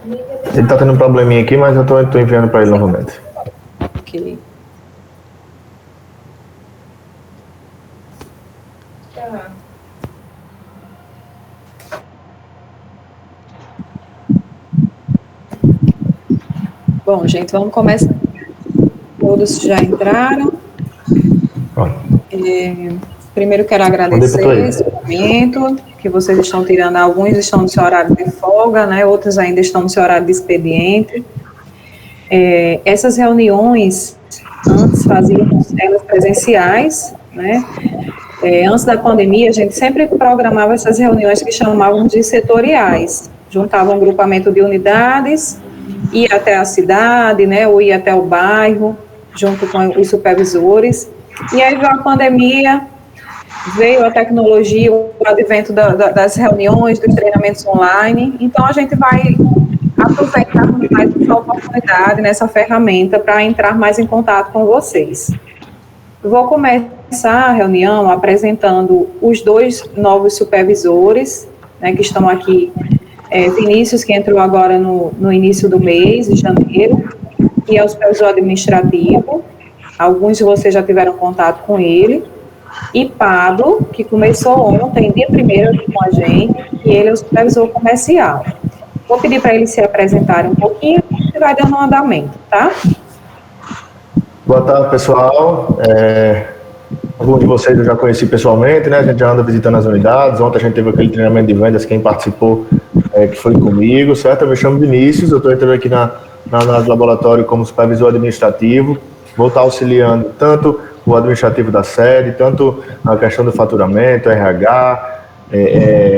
Ele está tendo um probleminha aqui, mas eu estou enviando para ele novamente. Ok. Bom, gente, vamos começar. Todos já entraram. Primeiro quero agradecer esse momento que vocês estão tirando. Alguns estão no seu horário de folga, né? Outros ainda estão no seu horário de expediente. Essas reuniões, antes fazíamos elas presenciais, né? Antes da pandemia, a gente sempre programava essas reuniões que chamávamos de setoriais. Juntava um grupamento de unidades, ia até a cidade, né? Ou ia até o bairro, junto com os supervisores. E aí veio a pandemia, veio a tecnologia, o advento das reuniões, dos treinamentos online. Então, a gente vai aproveitar mais essa oportunidade, nessa ferramenta, para entrar mais em contato com vocês. Vou começar a reunião apresentando os dois novos supervisores, né, que estão aqui. Vinícius, que entrou agora no início do mês, de janeiro, que é o supervisor administrativo. Alguns de vocês já tiveram contato com ele. E Pablo, que começou ontem, dia 1º, aqui com a gente, e ele é o supervisor comercial. Vou pedir para eles se apresentarem um pouquinho e vai dando um andamento, tá? Boa tarde, pessoal. Alguns de vocês eu já conheci pessoalmente, né? A gente já anda visitando as unidades. Ontem a gente teve aquele treinamento de vendas, quem participou, que foi comigo, certo? Eu me chamo Vinícius, eu estou entrando aqui na laboratório como supervisor administrativo. Vou estar auxiliando tanto o administrativo da sede, tanto na questão do faturamento, RH,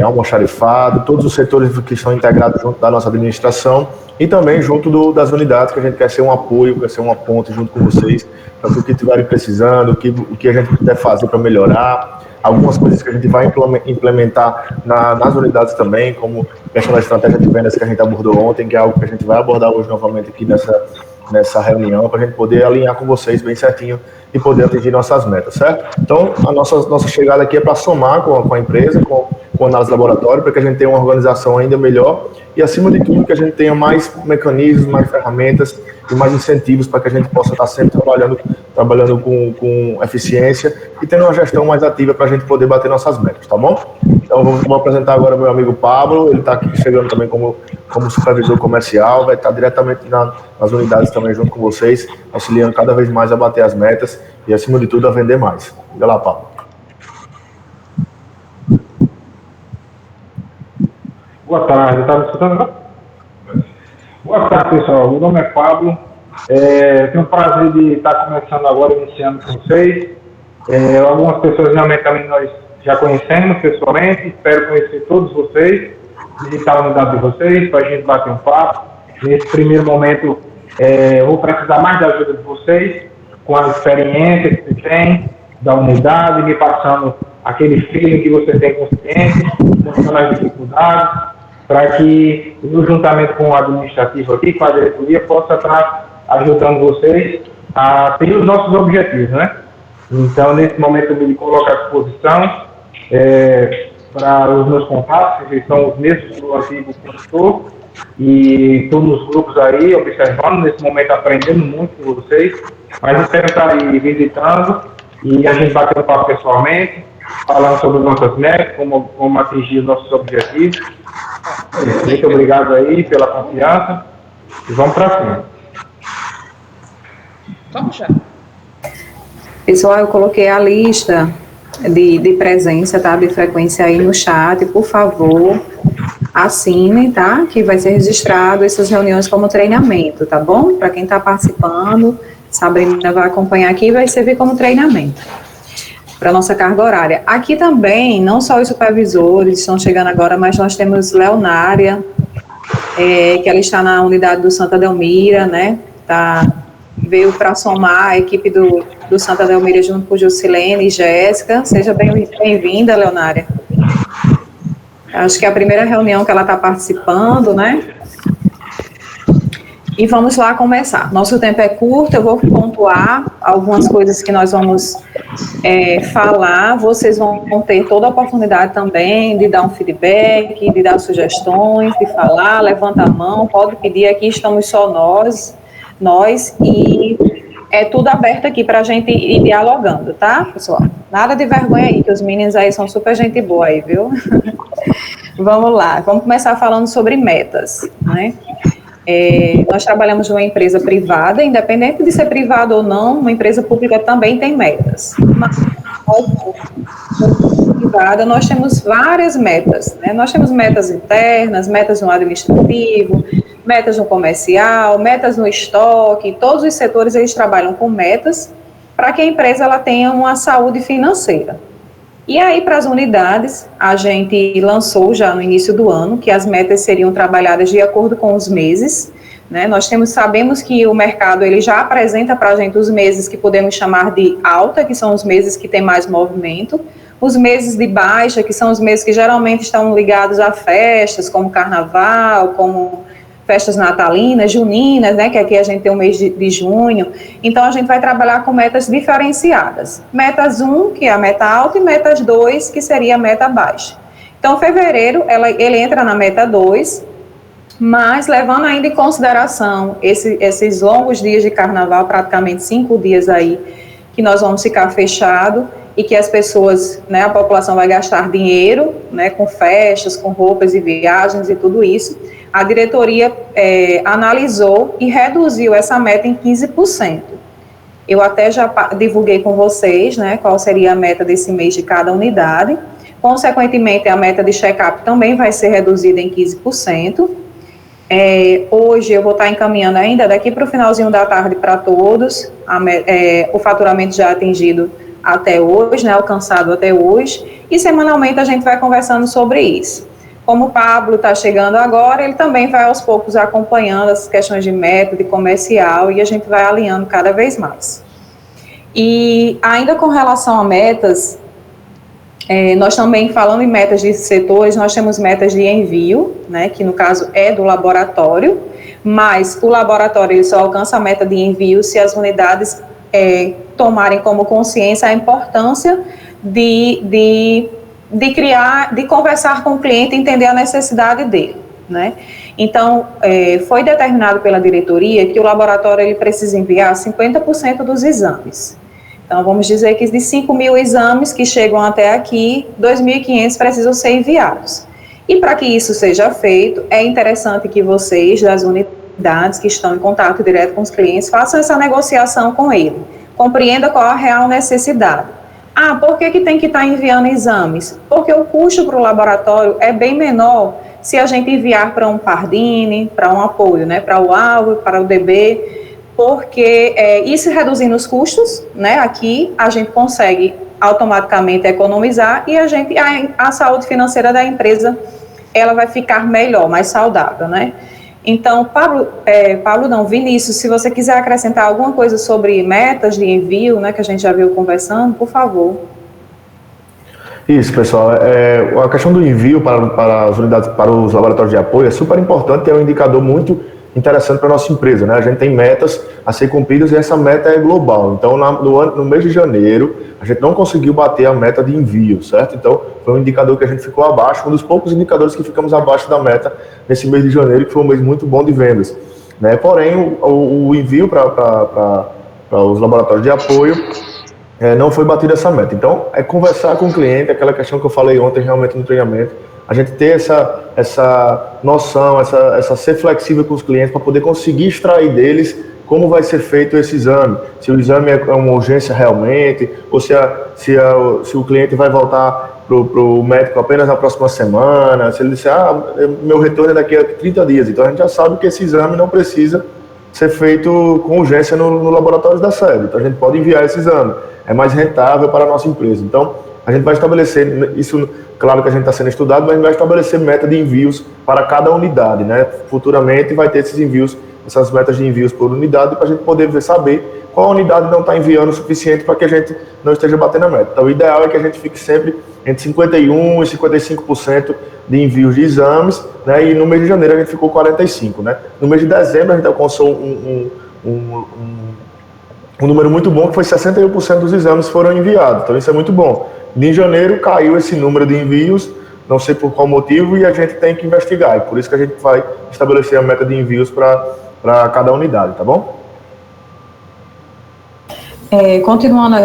almoxarifado, todos os setores que estão integrados junto da nossa administração e também junto das unidades, que a gente quer ser um apoio, quer ser uma ponte junto com vocês, para o que estiverem precisando, o que a gente puder fazer para melhorar, algumas coisas que a gente vai implementar nas unidades também, como a questão da estratégia de vendas que a gente abordou ontem, que é algo que a gente vai abordar hoje novamente aqui nessa reunião, para a gente poder alinhar com vocês bem certinho e poder atingir nossas metas, certo? Então, a nossa chegada aqui é para somar com a empresa, com a análise laboratório, para que a gente tenha uma organização ainda melhor e, acima de tudo, que a gente tenha mais mecanismos, mais ferramentas e mais incentivos para que a gente possa estar sempre trabalhando com eficiência e tendo uma gestão mais ativa para a gente poder bater nossas metas, tá bom? Então, vou apresentar agora meu amigo Pablo, ele está aqui chegando também como supervisor comercial, vai estar diretamente nas unidades também junto com vocês, auxiliando cada vez mais a bater as metas e, acima de tudo, a vender mais. Diga lá, Pablo. Boa tarde, está me escutando? Boa tarde, pessoal. Meu nome é Pablo. Tenho o prazer de estar começando agora, iniciando com vocês. Algumas pessoas realmente também nós já conhecemos pessoalmente. Espero conhecer todos vocês, visitar a unidade de vocês, para a gente bater um papo. Nesse primeiro momento, vou precisar mais da ajuda de vocês, com a experiência que vocês têm da unidade, me passando aquele feeling que você tem com os clientes, mostrando as dificuldades, para que, juntamente com o administrativo aqui, com a diretoria, possa estar ajudando vocês a ter os nossos objetivos, né? Então, nesse momento, eu me coloco à disposição para os meus contatos, que são os mesmos do antigo consultor, e estou nos grupos aí, observando, nesse momento, aprendendo muito com vocês, mas espero estar aí visitando e a gente batendo papo pessoalmente, falando sobre nossas metas, como atingir os nossos objetivos. Muito obrigado aí pela confiança e vamos para cima. Vamos já. Pessoal, eu coloquei a lista de presença, tá? De frequência aí no chat, por favor, assinem, tá? Que vai ser registrado essas reuniões como treinamento, tá bom? Para quem está participando, Sabrina vai acompanhar aqui e vai servir como treinamento para nossa carga horária. Aqui também, não só os supervisores estão chegando agora, mas nós temos Leonária, que ela está na unidade do Santa Delmira, né? Veio para somar a equipe do Santa Delmira junto com Jusilene e Jéssica. Seja bem-vinda, Leonária. Acho que é a primeira reunião que ela está participando, né? E vamos lá começar. Nosso tempo é curto, eu vou pontuar algumas coisas que nós vamos falar. Vocês vão ter toda a oportunidade também de dar um feedback, de dar sugestões, de falar, levanta a mão, pode pedir, aqui estamos só nós e é tudo aberto aqui para a gente ir dialogando, tá, pessoal? Nada de vergonha aí, que os meninos aí são super gente boa aí, viu? Vamos lá, vamos começar falando sobre metas, né? Nós trabalhamos numa empresa privada, independente de ser privada ou não, uma empresa pública também tem metas. Mas privada, nós temos várias metas, né? Nós temos metas internas, metas no administrativo, metas no comercial, metas no estoque, todos os setores eles trabalham com metas para que a empresa ela tenha uma saúde financeira. E aí, para as unidades, a gente lançou já no início do ano que as metas seriam trabalhadas de acordo com os meses, né? Nós sabemos que o mercado ele já apresenta para a gente os meses que podemos chamar de alta, que são os meses que tem mais movimento, os meses de baixa, que são os meses que geralmente estão ligados a festas, como carnaval, como festas natalinas, juninas, né, que aqui a gente tem o mês de junho. Então, a gente vai trabalhar com metas diferenciadas. Metas 1, que é a meta alta, e metas 2, que seria a meta baixa. Então, fevereiro, ele entra na meta 2, mas levando ainda em consideração esses longos dias de carnaval, praticamente 5 dias aí, que nós vamos ficar fechado e que as pessoas, né, a população vai gastar dinheiro, né, com festas, com roupas e viagens e tudo isso. A diretoria analisou e reduziu essa meta em 15%. Eu até já divulguei com vocês, né, qual seria a meta desse mês de cada unidade. Consequentemente, a meta de check-up também vai ser reduzida em 15%. Hoje eu vou estar encaminhando ainda, daqui para o finalzinho da tarde para todos, o faturamento já atingido até hoje, né, alcançado até hoje, e semanalmente a gente vai conversando sobre isso. Como o Pablo está chegando agora, ele também vai aos poucos acompanhando as questões de método e comercial e a gente vai alinhando cada vez mais. E ainda com relação a metas, nós também, falando em metas de setores, nós temos metas de envio, né, que no caso é do laboratório, mas o laboratório ele só alcança a meta de envio se as unidades tomarem como consciência a importância de conversar com o cliente e entender a necessidade dele, né? Então, foi determinado pela diretoria que o laboratório ele precisa enviar 50% dos exames. Então, vamos dizer que de 5.000 exames que chegam até aqui, 2.500 precisam ser enviados. E para que isso seja feito, é interessante que vocês, das unidades que estão em contato direto com os clientes, façam essa negociação com ele, compreenda qual a real necessidade. Por que tem que estar enviando exames? Porque o custo para o laboratório é bem menor se a gente enviar para um Pardini, para um apoio, né, para o ALVO, para o DB, porque isso reduzindo os custos, né, aqui a gente consegue automaticamente economizar e a saúde financeira da empresa ela vai ficar melhor, mais saudável, né? Então, Vinícius, se você quiser acrescentar alguma coisa sobre metas de envio, né, que a gente já veio conversando, por favor. Isso, pessoal. A questão do envio para as unidades, para os laboratórios de apoio é super importante, é um indicador muito interessante para a nossa empresa, né? A gente tem metas a ser cumpridas e essa meta é global. Então, no mês de janeiro, a gente não conseguiu bater a meta de envio, certo? Então, foi um indicador que a gente ficou abaixo, um dos poucos indicadores que ficamos abaixo da meta nesse mês de janeiro, que foi um mês muito bom de vendas, né? Porém, o envio para os laboratórios de apoio não foi batida essa meta. Então, é conversar com o cliente, aquela questão que eu falei ontem realmente no treinamento, a gente ter essa noção, essa ser flexível com os clientes para poder conseguir extrair deles como vai ser feito esse exame, se o exame é uma urgência realmente, ou se o cliente vai voltar para o médico apenas na próxima semana, se ele disser, meu retorno é daqui a 30 dias, então a gente já sabe que esse exame não precisa ser feito com urgência no laboratório da sede, então a gente pode enviar esse exame, é mais rentável para a nossa empresa. Então, a gente vai estabelecer, isso claro que a gente está sendo estudado, mas a gente vai estabelecer meta de envios para cada unidade, né? Futuramente vai ter esses envios, essas metas de envios por unidade, para a gente poder saber qual unidade não está enviando o suficiente para que a gente não esteja batendo a meta. Então, o ideal é que a gente fique sempre entre 51% e 55% de envios de exames, né, e no mês de janeiro a gente ficou 45%. Né? No mês de dezembro a gente alcançou um número muito bom, que foi 61% dos exames foram enviados, então isso é muito bom. Em janeiro caiu esse número de envios, não sei por qual motivo, e a gente tem que investigar, e por isso que a gente vai estabelecer a meta de envios para cada unidade, tá bom? Continuando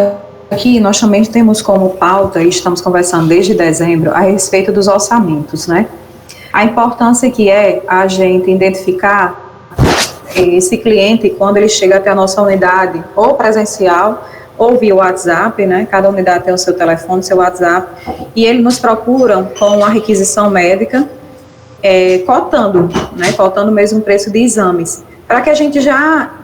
aqui, nós também temos como pauta, e estamos conversando desde dezembro, a respeito dos orçamentos, né? A importância que é a gente identificar esse cliente quando ele chega até a nossa unidade, ou presencial, ou via WhatsApp, né? Cada unidade tem o seu telefone, seu WhatsApp, e ele nos procura com uma requisição médica, cotando, né? Cotando mesmo o preço de exames, para que a gente já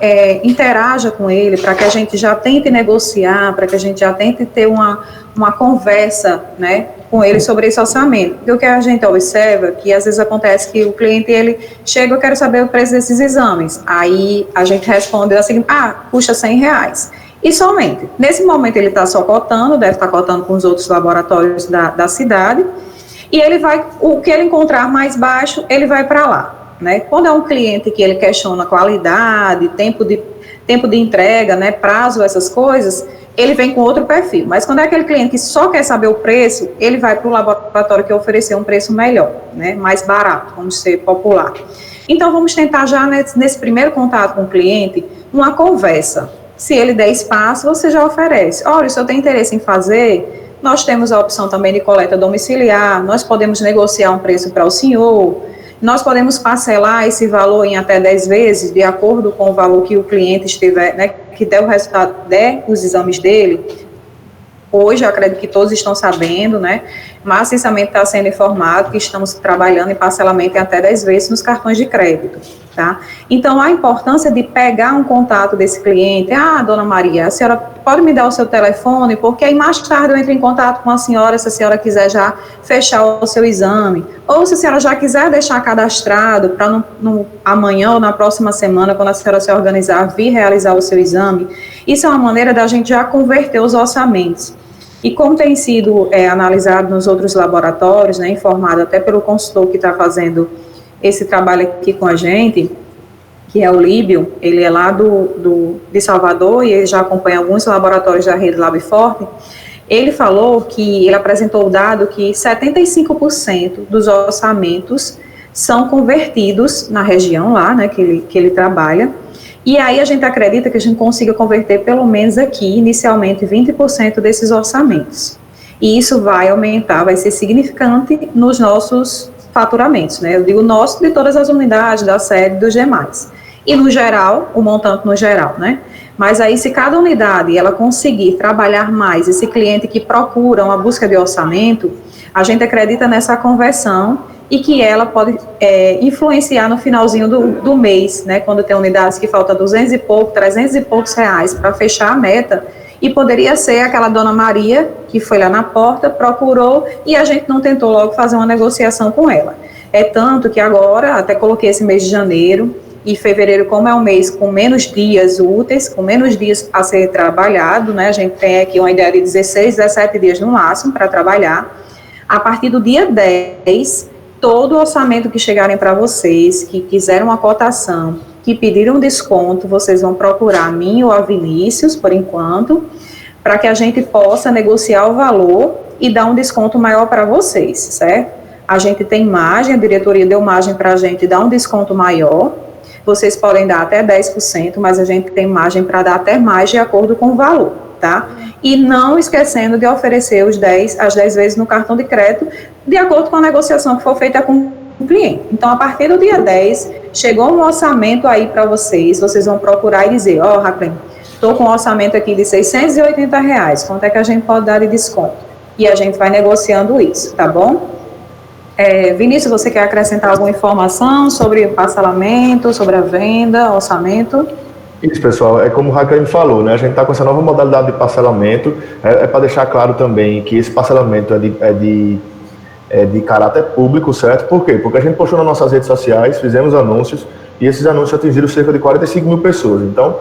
interaja com ele, para que a gente já tente negociar, para que a gente já tente ter uma conversa, né, com ele sobre esse orçamento. Porque o que a gente observa, que às vezes acontece que o cliente, ele chega, eu quero saber o preço desses exames, aí a gente responde assim, custa R$100. E somente, nesse momento ele está só cotando, deve estar cotando com os outros laboratórios da cidade, e ele vai, o que ele encontrar mais baixo, ele vai para lá. Né? Quando é um cliente que ele questiona qualidade, tempo de entrega, né, prazo, essas coisas, ele vem com outro perfil. Mas quando é aquele cliente que só quer saber o preço, ele vai para o laboratório que oferecer um preço melhor, né, mais barato, vamos ser popular. Então, vamos tentar já nesse primeiro contato com o cliente, uma conversa. Se ele der espaço, você já oferece. Olha, se eu tenho interesse em fazer, nós temos a opção também de coleta domiciliar, nós podemos negociar um preço para o senhor. Nós podemos parcelar esse valor em até 10 vezes, de acordo com o valor que o cliente estiver, né, que der o resultado, der os exames dele. Hoje, eu acredito que todos estão sabendo, né, maciçamente está sendo informado que estamos trabalhando em parcelamento em até 10 vezes nos cartões de crédito, tá? Então, a importância de pegar um contato desse cliente, dona Maria, a senhora pode me dar o seu telefone, porque aí mais tarde eu entro em contato com a senhora, se a senhora quiser já fechar o seu exame, ou se a senhora já quiser deixar cadastrado para amanhã ou na próxima semana, quando a senhora se organizar, vir realizar o seu exame. Isso é uma maneira da gente já converter os orçamentos. E como tem sido analisado nos outros laboratórios, né, informado até pelo consultor que está fazendo esse trabalho aqui com a gente, que é o Líbio, ele é lá de Salvador e ele já acompanha alguns laboratórios da rede LabForte, ele falou que, ele apresentou o dado que 75% dos orçamentos são convertidos na região lá, né, que ele trabalha. E aí a gente acredita que a gente consiga converter pelo menos aqui, inicialmente, 20% desses orçamentos. E isso vai aumentar, vai ser significante nos nossos faturamentos, né? Eu digo nosso, de todas as unidades, da sede, dos demais. E no geral, o montante no geral, né? Mas aí, se cada unidade, ela conseguir trabalhar mais esse cliente que procura uma busca de orçamento, a gente acredita nessa conversão e que ela pode influenciar no finalzinho do mês, né, quando tem unidades que falta 200 e pouco, 300 e poucos reais para fechar a meta, e poderia ser aquela dona Maria, que foi lá na porta, procurou, e a gente não tentou logo fazer uma negociação com ela. É tanto que agora, até coloquei esse mês de janeiro, e fevereiro, como é um mês com menos dias úteis, com menos dias a ser trabalhado, né, a gente tem aqui uma ideia de 16, 17 dias no máximo para trabalhar. A partir do dia 10, todo o orçamento que chegarem para vocês, que quiseram uma cotação, que pediram desconto, vocês vão procurar a mim ou a Vinícius, por enquanto, para que a gente possa negociar o valor e dar um desconto maior para vocês, certo? A gente tem margem, a diretoria deu margem para a gente dar um desconto maior, vocês podem dar até 10%, mas a gente tem margem para dar até mais de acordo com o valor, tá? E não esquecendo de oferecer as 10 vezes no cartão de crédito, de acordo com a negociação que for feita com o cliente. Então, a partir do dia 10, chegou um orçamento aí para vocês vão procurar e dizer, Raquel, estou com um orçamento aqui de R$680, quanto é que a gente pode dar de desconto? E a gente vai negociando isso, tá bom? Vinícius, você quer acrescentar alguma informação sobre o parcelamento, sobre a venda, orçamento? Isso, pessoal, é como o Raquel falou, né? A gente está com essa nova modalidade de parcelamento, para deixar claro também que esse parcelamento é de caráter público, certo? Por quê? Porque a gente postou nas nossas redes sociais, fizemos anúncios, e esses anúncios atingiram cerca de 45 mil pessoas. Então,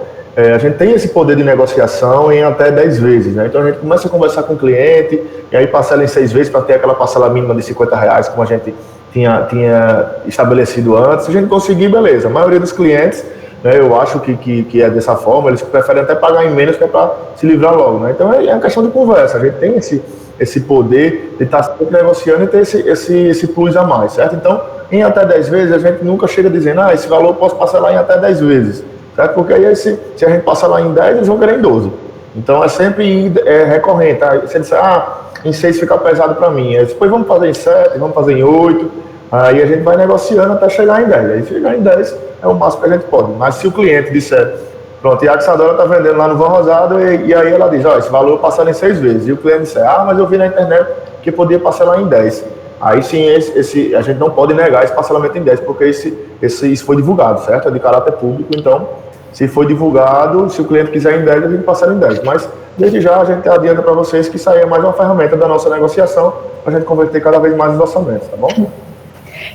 a gente tem esse poder de negociação em até 10 vezes, né? Então a gente começa a conversar com o cliente, e aí parcela em 6 vezes para ter aquela parcela mínima de R$50, como a gente tinha estabelecido antes. Se a gente conseguir, beleza. A maioria dos clientes, né, eu acho que é dessa forma, eles preferem até pagar em menos, que é para se livrar logo, né? Então é uma questão de conversa, a gente tem esse poder de estar sempre negociando e ter esse plus a mais, certo? Então, em até 10 vezes, a gente nunca chega dizendo, esse valor eu posso parcelar em até 10 vezes, certo? Porque aí, se a gente parcelar em 10, eles vão querer em 12. Então, é sempre recorrente. Tá? Se ele disser, em 6 fica pesado para mim, depois vamos fazer em 7, vamos fazer em 8, aí a gente vai negociando até chegar em 10. Aí, chegar em 10 é o máximo que a gente pode. Mas se o cliente disser, pronto, e a Sadora está vendendo lá no Van Rosado, e aí ela diz, esse valor eu parcelo em 6 vezes. E o cliente disser, mas eu vi na internet que podia parcelar em 10. Aí sim, a gente não pode negar esse parcelamento em 10, porque isso foi divulgado, certo? É de caráter público, então, se foi divulgado, se o cliente quiser em 10, a gente parcela em 10. Mas, desde já, a gente adianta para vocês que isso aí é mais uma ferramenta da nossa negociação, para a gente converter cada vez mais os orçamentos, tá bom?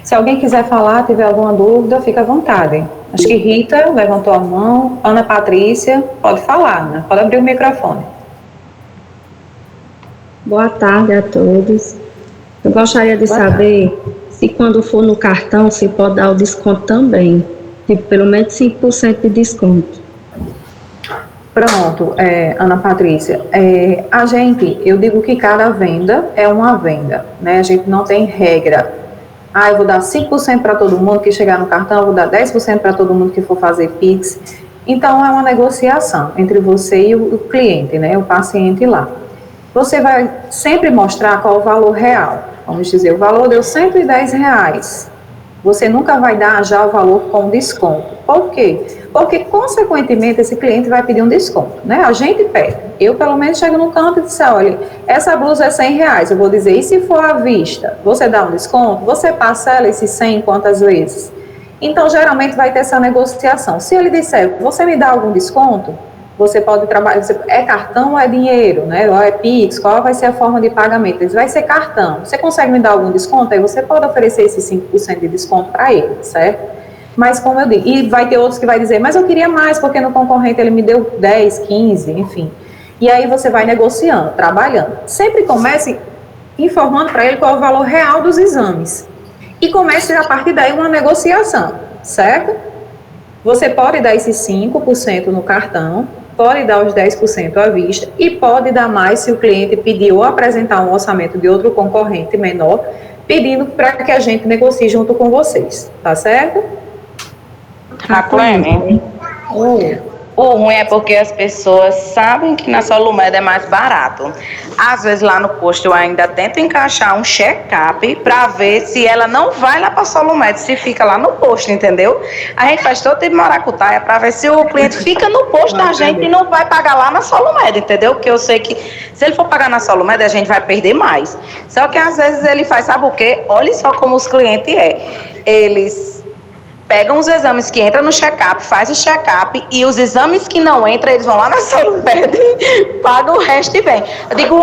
Se alguém quiser falar, tiver alguma dúvida, fica à vontade. Acho que Rita levantou a mão, Ana Patrícia, pode falar, né? Pode abrir o microfone. Boa tarde a todos. Eu gostaria de saber se quando for no cartão, se pode dar o desconto também, tipo pelo menos 5% de desconto. Pronto, Ana Patrícia, eu digo que cada venda é uma venda, né? A gente não tem regra. Eu vou dar 5% para todo mundo que chegar no cartão, eu vou dar 10% para todo mundo que for fazer Pix. Então, é uma negociação entre você e o cliente, né? O paciente lá. Você vai sempre mostrar qual o valor real. Vamos dizer, o valor deu R$110. Você nunca vai dar já o valor com desconto. Por quê? Porque, consequentemente, esse cliente vai pedir um desconto, né? A gente pede. Eu, pelo menos, chego no canto e disse, olha, essa blusa é R$100. Eu vou dizer, e se for à vista? Você dá um desconto? Você parcela esse 100 quantas vezes? Então, geralmente, vai ter essa negociação. Se ele disser, você me dá algum desconto? Você pode trabalhar, é cartão ou é dinheiro, né? Ou é Pix, qual vai ser a forma de pagamento? Ele vai ser cartão. Você consegue me dar algum desconto? Aí você pode oferecer esse 5% de desconto para ele, certo? Mas como eu digo, e vai ter outros que vai dizer, mas eu queria mais, porque no concorrente ele me deu 10, 15, enfim. E aí você vai negociando, trabalhando. Sempre comece informando para ele qual é o valor real dos exames. E comece a partir daí uma negociação, certo? Você pode dar esses 5% no cartão, pode dar os 10% à vista e pode dar mais se o cliente pedir ou apresentar um orçamento de outro concorrente menor, pedindo para que a gente negocie junto com vocês, tá certo? Cleme, o ruim é porque as pessoas sabem que na Solumed é mais barato. Às vezes lá no posto eu ainda tento encaixar um check-up para ver se ela não vai lá para Solumed, se fica lá no posto, entendeu? A gente faz todo tipo de maracutaia para ver se o cliente fica no posto da gente e não vai pagar lá na Solumed, entendeu? Porque eu sei que se ele for pagar na Solumed, a gente vai perder mais. Só que às vezes ele faz, sabe o quê? Olha só como os clientes eles pegam os exames que entram no check-up, faz o check-up e os exames que não entram, eles vão lá na Solumed, pagam o resto e vem. Eu digo,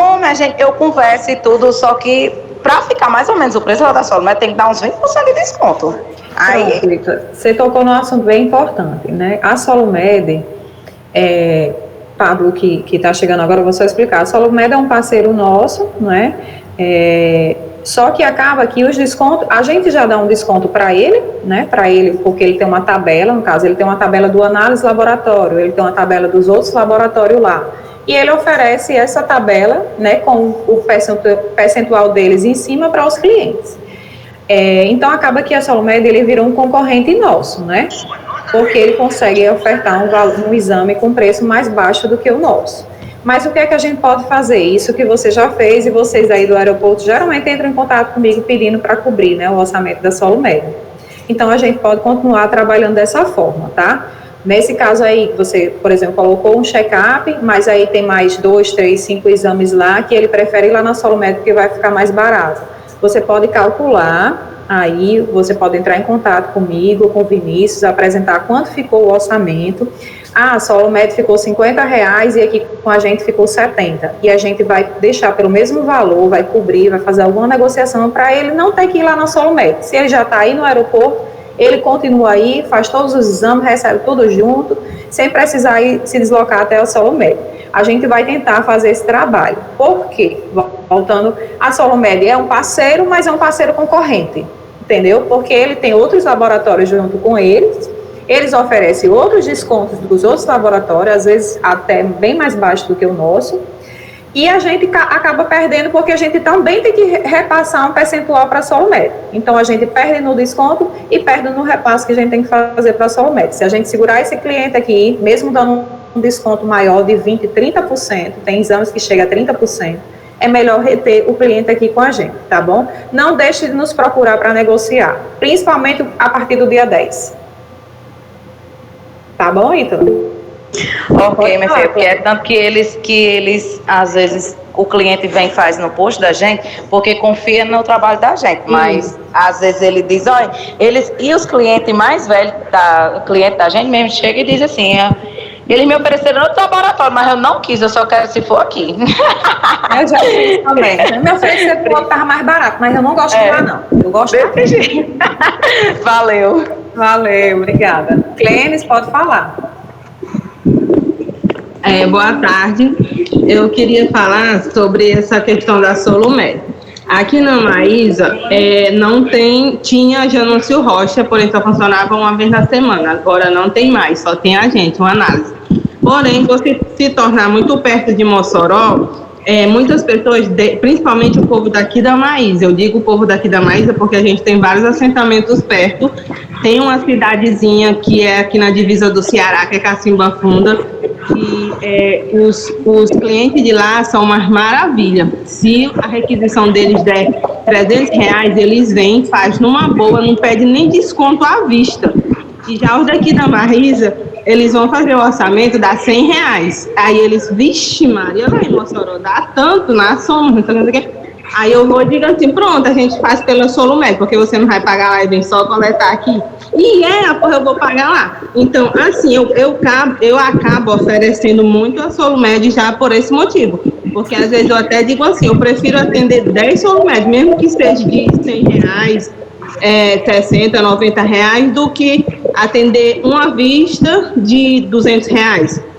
eu converso e tudo, só que para ficar mais ou menos o preço lá da Solumed tem que dar uns 20% de desconto. Aí, você tocou num assunto bem importante, né? A Solumed, Pablo, que está chegando agora, eu vou só explicar. A Solumed é um parceiro nosso, né? Só que acaba que os descontos, a gente já dá um desconto para ele, né? Para ele, porque ele tem uma tabela, no caso, ele tem uma tabela do análise laboratório, ele tem uma tabela dos outros laboratórios lá. E ele oferece essa tabela, né, com o percentual deles em cima para os clientes. Então, acaba que a Solumed, ele virou um concorrente nosso, né? Porque ele consegue ofertar um exame com preço mais baixo do que o nosso. Mas o que é que a gente pode fazer? Isso que você já fez e vocês aí do aeroporto geralmente entram em contato comigo pedindo para cobrir, né, o orçamento da Solumed. Então, a gente pode continuar trabalhando dessa forma, tá? Nesse caso aí, você, por exemplo, colocou um check-up, mas aí tem mais 2, 3, 5 exames lá que ele prefere ir lá na Solumed porque vai ficar mais barato. Você pode calcular, aí você pode entrar em contato comigo, com o Vinícius, apresentar quanto ficou o orçamento. A Solumed ficou R$50 e aqui com a gente ficou 70. E a gente vai deixar pelo mesmo valor, vai cobrir, vai fazer alguma negociação para ele não ter que ir lá na Solumed. Se ele já está aí no aeroporto, ele continua aí, faz todos os exames, recebe tudo junto, sem precisar ir se deslocar até a Solumed. A gente vai tentar fazer esse trabalho. Por quê? Voltando, a Solumed é um parceiro, mas é um parceiro concorrente, entendeu? Porque ele tem outros laboratórios junto com eles oferecem outros descontos dos outros laboratórios, às vezes até bem mais baixo do que o nosso, e a gente acaba perdendo porque a gente também tem que repassar um percentual para a Solumed. Então, a gente perde no desconto e perde no repasse que a gente tem que fazer para a Solumed. Se a gente segurar esse cliente aqui, mesmo dando um desconto maior de 20%, 30%, tem exames que chega a 30%, é melhor reter o cliente aqui com a gente, tá bom? Não deixe de nos procurar para negociar, principalmente a partir do dia 10. Tá bom, Ítalo? Ok, minha filha, porque é tanto que eles, às vezes, o cliente vem e faz no posto da gente, porque confia no trabalho da gente, mas às vezes ele diz, olha, e os clientes mais velhos, cliente da gente mesmo, chega e diz assim, eles me ofereceram outro laboratório, mas eu não quis, eu só quero se for aqui. Eu já fiz também. Me ofereceram que o outro estava mais barato, mas eu não gosto de lá, não. Eu gosto desse jeito. Valeu. Valeu, obrigada. Clênis, pode falar. Boa tarde. Eu queria falar sobre essa questão da Solumed. Aqui na Maísa, tinha Janúncio Rocha, porém só funcionava uma vez na semana. Agora não tem mais, só tem a gente, uma análise. Porém, você se tornar muito perto de Mossoró, muitas pessoas, principalmente o povo daqui da Maísa, eu digo o povo daqui da Maísa porque a gente tem vários assentamentos perto. Tem uma cidadezinha que é aqui na divisa do Ceará, que é Cacimba Funda, e os clientes de lá são uma maravilha. Se a requisição deles der R$300, eles vêm, faz numa boa, não pede nem desconto à vista. E já os daqui da Maísa, eles vão fazer o orçamento, dá R$100. Aí eles, vixe Maria, lá em Mossoró, dá tanto na soma, não sei o que. Aí eu vou e digo assim, pronto, a gente faz pela Solumed, porque você não vai pagar lá e vem só coletar aqui. Porra, eu vou pagar lá. Então, assim, eu acabo oferecendo muito a Solumed já por esse motivo. Porque às vezes eu até digo assim, eu prefiro atender 10 Solumed, mesmo que seja de R$100, 60, 90 reais, do que atender uma vista de R$200.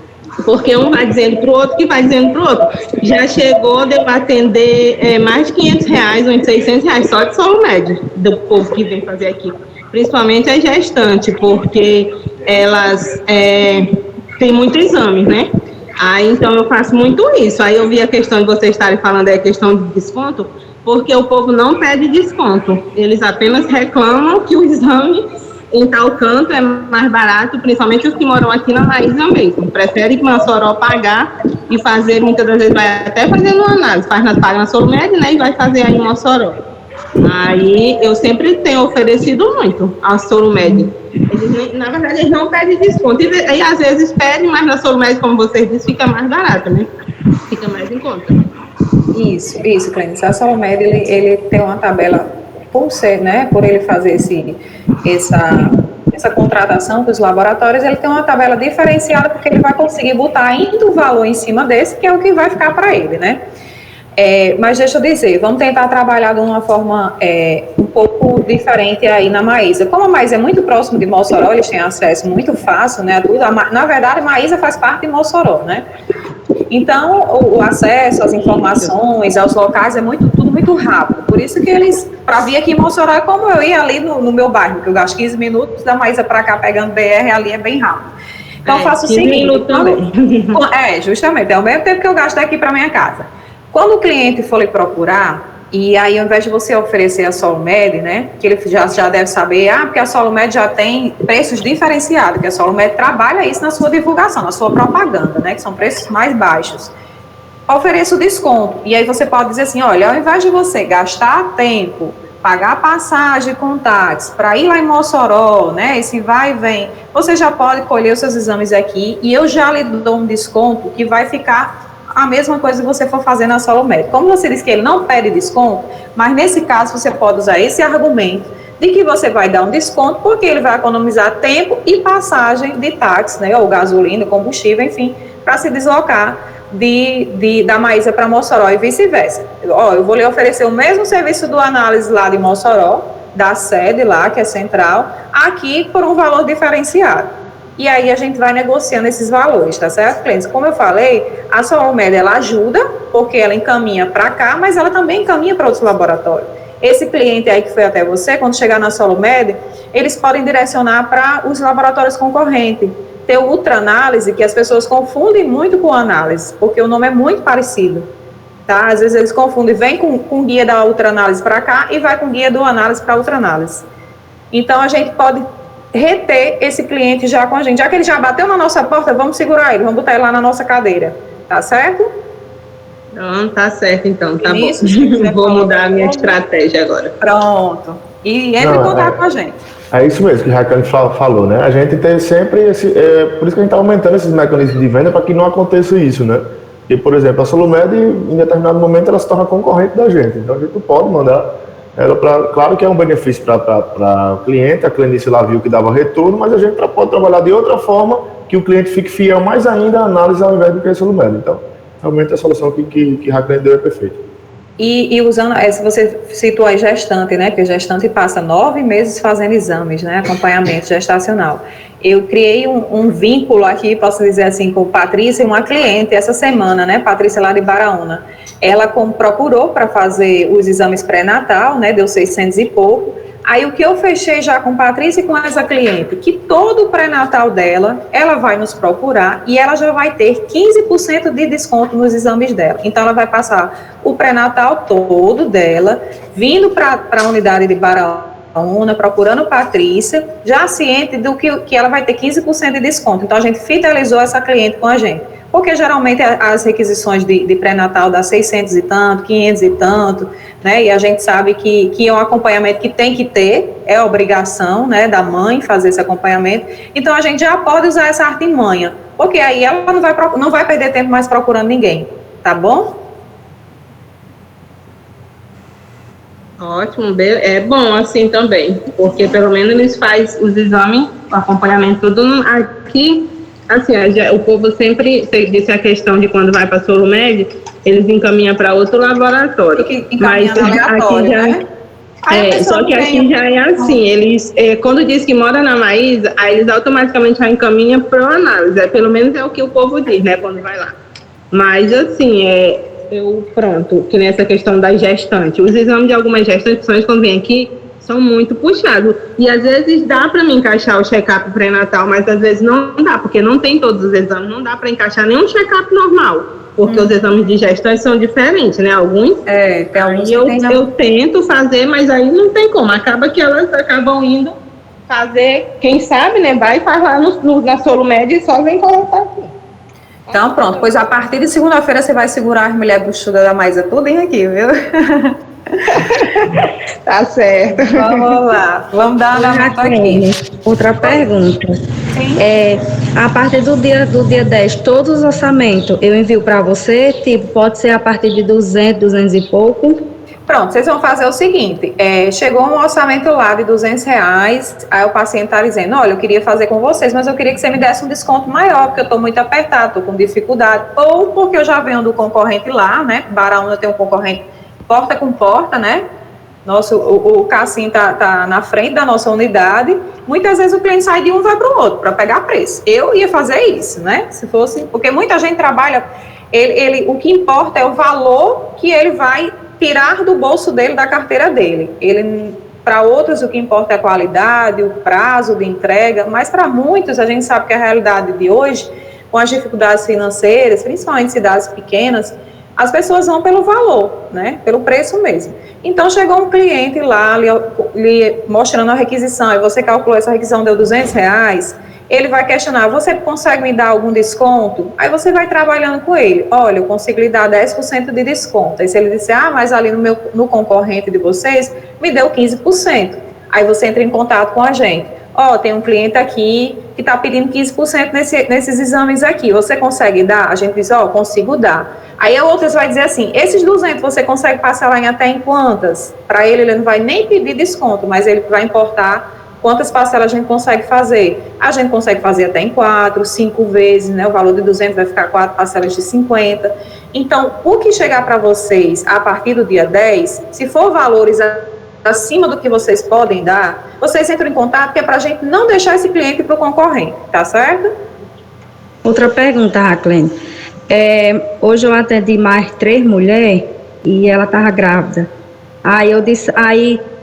Porque um vai dizendo para o outro que vai dizendo para o outro. Já chegou de eu atender mais de R$500, uns R$600 só de Solumed, do povo que vem fazer aqui. Principalmente as gestantes, porque elas têm muitos exames, né? Aí, então, eu faço muito isso. Aí eu vi a questão de vocês estarem falando a questão de desconto, porque o povo não pede desconto. Eles apenas reclamam que o exame em tal canto é mais barato, principalmente os que moram aqui na Maísa mesmo. Prefere que Mossoró pagar e fazer, muitas das vezes vai até fazendo uma análise, paga na Solumed, né, e vai fazer aí em Mossoró. Aí eu sempre tenho oferecido muito a Solumed. Na verdade, eles não pedem desconto. E às vezes pedem, mas na Solumed, como vocês disseram, fica mais barato, né? Fica mais em conta. Isso, Clênis. A Solumed, ele tem uma tabela, por ser, né, por ele fazer essa contratação dos laboratórios, ele tem uma tabela diferenciada, porque ele vai conseguir botar ainda o valor em cima desse, que é o que vai ficar para ele, né? Mas deixa eu dizer, vamos tentar trabalhar de uma forma um pouco diferente aí na Maísa. Como a Maísa é muito próximo de Mossoró, eles têm acesso muito fácil, né, a tudo. Na verdade, a Maísa faz parte de Mossoró, né? Então, o acesso às informações, aos locais, tudo muito rápido. Por isso que eles, para vir aqui em Mossoró, é como eu ia ali no meu bairro, que eu gasto 15 minutos, da Maísa para cá, pegando BR, ali é bem rápido. Então, eu faço o seguinte... Justamente, é o mesmo tempo que eu gasto aqui para minha casa. Quando o cliente for lhe procurar, e aí ao invés de você oferecer a Solumed, né, que ele já deve saber, porque a Solumed já tem preços diferenciados, que a Solumed trabalha isso na sua divulgação, na sua propaganda, né, que são preços mais baixos. Ofereça o desconto, e aí você pode dizer assim, olha, ao invés de você gastar tempo, pagar passagem com táxi, para ir lá em Mossoró, né, esse vai e vem, você já pode colher os seus exames aqui, e eu já lhe dou um desconto que vai ficar a mesma coisa que você for fazer na Solumed. Como você disse que ele não pede desconto, mas nesse caso você pode usar esse argumento de que você vai dar um desconto porque ele vai economizar tempo e passagem de táxi, né, ou gasolina, combustível, enfim, para se deslocar da Maísa para Mossoró e vice-versa. Eu vou lhe oferecer o mesmo serviço do análise lá de Mossoró, da sede lá, que é central, aqui por um valor diferenciado. E aí a gente vai negociando esses valores, tá certo, clientes? Como eu falei, a Solumed, ela ajuda, porque ela encaminha para cá, mas ela também encaminha para outros laboratórios. Esse cliente aí que foi até você, quando chegar na Solumed, eles podem direcionar para os laboratórios concorrentes. Tem o ultraanálise, que as pessoas confundem muito com análise, porque o nome é muito parecido, tá? Às vezes eles confundem, vem com guia da ultraanálise para cá e vai com guia do análise para ultraanálise. Então, a gente pode reter esse cliente já com a gente. Já que ele já bateu na nossa porta, vamos segurar ele, vamos botar ele lá na nossa cadeira, tá certo? Não, tá certo então, tá Isso, bom. Vou mudar a minha estratégia agora. Pronto. E entre em contato com a gente. É isso mesmo que a Raquel falou, né? A gente tem sempre esse... por isso que a gente está aumentando esses mecanismos de venda para que não aconteça isso, né? E, por exemplo, a Solumed, em determinado momento, ela se torna concorrente da gente. Então, a gente pode mandar ela para... Claro que é um benefício para o cliente, a clínica lá viu que dava retorno, mas a gente pode trabalhar de outra forma que o cliente fique fiel mais ainda à análise ao invés do que a Solumed. Então, realmente a solução que a Raquel deu é perfeita. E usando, se você citou a gestante, né, que a gestante passa 9 meses fazendo exames, né, acompanhamento gestacional. Eu criei um vínculo aqui, posso dizer assim, com Patrícia, uma cliente essa semana, né, Patrícia lá de Baraúna. Ela procurou para fazer os exames pré-natal, né, deu 600 e pouco. Aí o que eu fechei já com Patrícia e com essa cliente, que todo o pré-natal dela, ela vai nos procurar e ela já vai ter 15% de desconto nos exames dela. Então ela vai passar o pré-natal todo dela, vindo para a unidade de Baraúna, procurando Patrícia, já ciente do que ela vai ter 15% de desconto. Então a gente fidelizou essa cliente com a gente. Porque geralmente as requisições de pré-natal dá 600 e tanto, 500 e tanto, né, e a gente sabe que é um acompanhamento que tem que ter, é obrigação, né, da mãe fazer esse acompanhamento, então a gente já pode usar essa artimanha, porque aí ela não vai perder tempo mais procurando ninguém, tá bom? Ótimo, é bom assim também, porque pelo menos eles fazem os exames, o acompanhamento tudo aqui. Assim, o povo sempre disse a questão de quando vai para a Solumed, eles encaminham para outro laboratório. Mas aqui já, né? Só que aqui já é assim, eles, quando diz que mora na Maísa, aí eles automaticamente já encaminham para a análise, pelo menos é o que o povo diz, né, quando vai lá. Mas assim, pronto, que nessa questão da gestante, os exames de algumas gestantes, principalmente quando vem aqui, são muito puxados. E às vezes dá para me encaixar o check-up pré-natal, mas às vezes não dá, porque não tem todos os exames, não dá para encaixar nenhum check-up normal, porque os exames de gestante são diferentes, né? Alguns. Tem alguns que eu tento fazer, mas aí não tem como. Acaba que elas acabam indo fazer, quem sabe, né? Vai e faz lá na Solumed e só vem colocar aqui. Então pronto, pois a partir de segunda-feira você vai segurar as mulheres buchudas da Maísa tudo aqui, viu? Tá certo. Vamos lá, vamos dar andamento aqui. Outra pergunta. A partir do dia 10, todos os orçamentos eu envio para você, tipo, pode ser a partir de 200 e pouco? Pronto, vocês vão fazer o seguinte, chegou um orçamento lá de R$200, aí o paciente está dizendo, olha, eu queria fazer com vocês, mas eu queria que você me desse um desconto maior, porque eu estou muito apertado, estou com dificuldade, ou porque eu já venho do concorrente lá, né, Baraúna tem um concorrente porta com porta, né? O Cassim tá na frente da nossa unidade. Muitas vezes o cliente sai de um e vai para o outro para pegar preço. Eu ia fazer isso, né? Se fosse, porque muita gente trabalha. O que importa é o valor que ele vai tirar do bolso dele, da carteira dele. Para outros, o que importa é a qualidade, o prazo de entrega, mas para muitos, a gente sabe que a realidade de hoje, com as dificuldades financeiras, principalmente em cidades pequenas, as pessoas vão pelo valor, né? Pelo preço mesmo. Então, chegou um cliente lá, lhe mostrando a requisição, e você calculou essa requisição, deu R$200, ele vai questionar, você consegue me dar algum desconto? Aí você vai trabalhando com ele, olha, eu consigo lhe dar 10% de desconto. Aí se ele disser, mas ali no concorrente de vocês, me deu 15%. Aí você entra em contato com a gente. Tem um cliente aqui que está pedindo 15% nesses exames aqui, você consegue dar? A gente diz, consigo dar. Aí a outras vai dizer assim, esses 200 você consegue parcelar até em quantas? Para ele não vai nem pedir desconto, mas ele vai importar quantas parcelas a gente consegue fazer. A gente consegue fazer até em 4, 5 vezes, né? O valor de 200 vai ficar 4 parcelas de 50. Então, o que chegar para vocês a partir do dia 10, se for valores acima do que vocês podem dar, vocês entram em contato, que é para a gente não deixar esse cliente para o concorrente, tá certo? Outra pergunta, Raclene. Hoje eu atendi mais 3 mulheres e ela estava grávida.